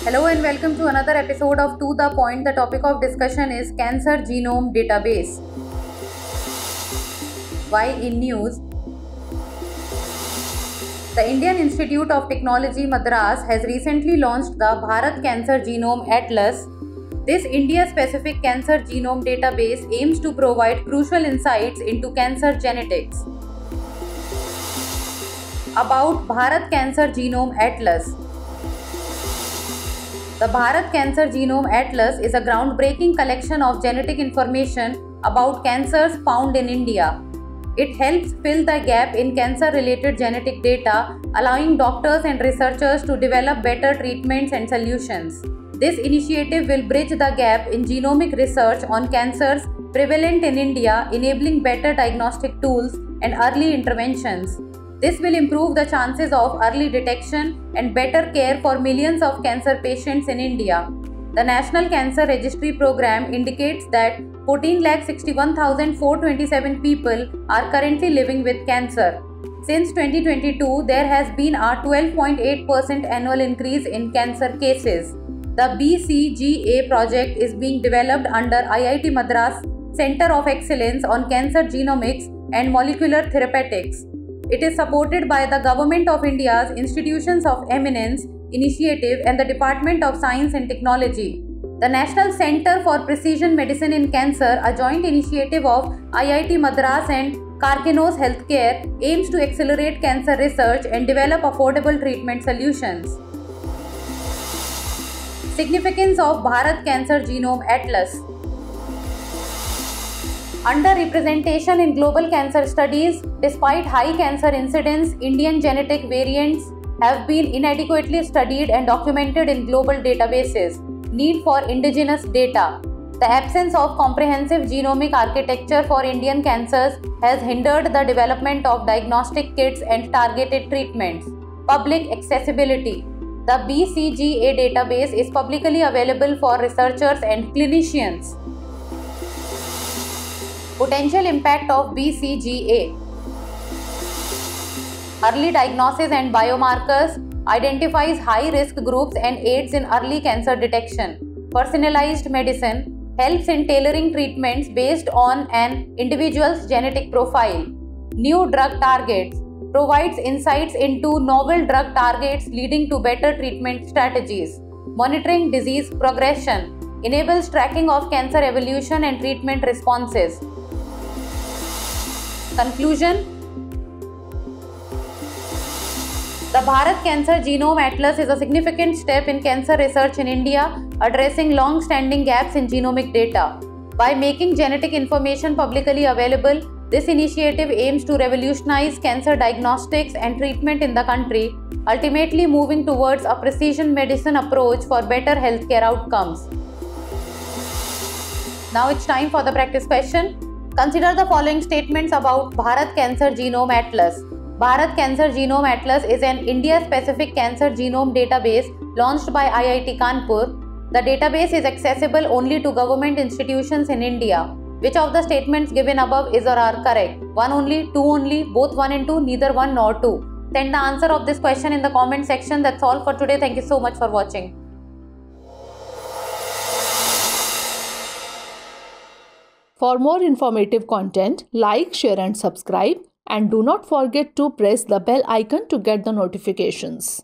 Hello and welcome to another episode of To The Point. The topic of discussion is Cancer Genome Database. Why in news? The Indian Institute of Technology Madras has recently launched the Bharat Cancer Genome Atlas. This India-specific cancer genome database aims to provide crucial insights into cancer genetics. About Bharat Cancer Genome Atlas. The Bharat Cancer Genome Atlas is a groundbreaking collection of genetic information about cancers found in India. It helps fill the gap in cancer-related genetic data, allowing doctors and researchers to develop better treatments and solutions. This initiative will bridge the gap in genomic research on cancers prevalent in India, enabling better diagnostic tools and early interventions. This will improve the chances of early detection and better care for millions of cancer patients in India. The National Cancer Registry Program indicates that 14,61,427 people are currently living with cancer. Since 2022, there has been a 12.8% annual increase in cancer cases. The BCGA project is being developed under IIT Madras Center of Excellence on Cancer Genomics and Molecular Therapeutics. It is supported by the Government of India's Institutions of Eminence Initiative and the Department of Science and Technology. The National Center for Precision Medicine in Cancer, a joint initiative of IIT Madras and Karkinos Healthcare, aims to accelerate cancer research and develop affordable treatment solutions. Significance of Bharat Cancer Genome Atlas. Underrepresentation in global cancer studies. Despite high cancer incidence, Indian genetic variants have been inadequately studied and documented in global databases. Need for indigenous data. The absence of comprehensive genomic architecture for Indian cancers has hindered the development of diagnostic kits and targeted treatments. Public accessibility. The BCGA database is publicly available for researchers and clinicians. Potential impact of BCGA. Early diagnosis and biomarkers, identifies high-risk groups and aids in early cancer detection. Personalized medicine, helps in tailoring treatments based on an individual's genetic profile. New drug targets, provides insights into novel drug targets leading to better treatment strategies. Monitoring disease progression, enables tracking of cancer evolution and treatment responses. Conclusion. The Bharat Cancer Genome Atlas is a significant step in cancer research in India, addressing long-standing gaps in genomic data. By making genetic information publicly available, this initiative aims to revolutionize cancer diagnostics and treatment in the country, ultimately moving towards a precision medicine approach for better healthcare outcomes. Now it's time for the practice question. Consider the following statements about Bharat Cancer Genome Atlas. Bharat Cancer Genome Atlas is an India-specific cancer genome database launched by IIT Kanpur. The database is accessible only to government institutions in India. Which of the statements given above is or are correct? 1 only, 2 only, both 1 and 2, neither 1 nor 2. Send the answer of this question in the comment section. That's all for today. Thank you so much for watching. For more informative content, like, share and subscribe, and do not forget to press the bell icon to get the notifications.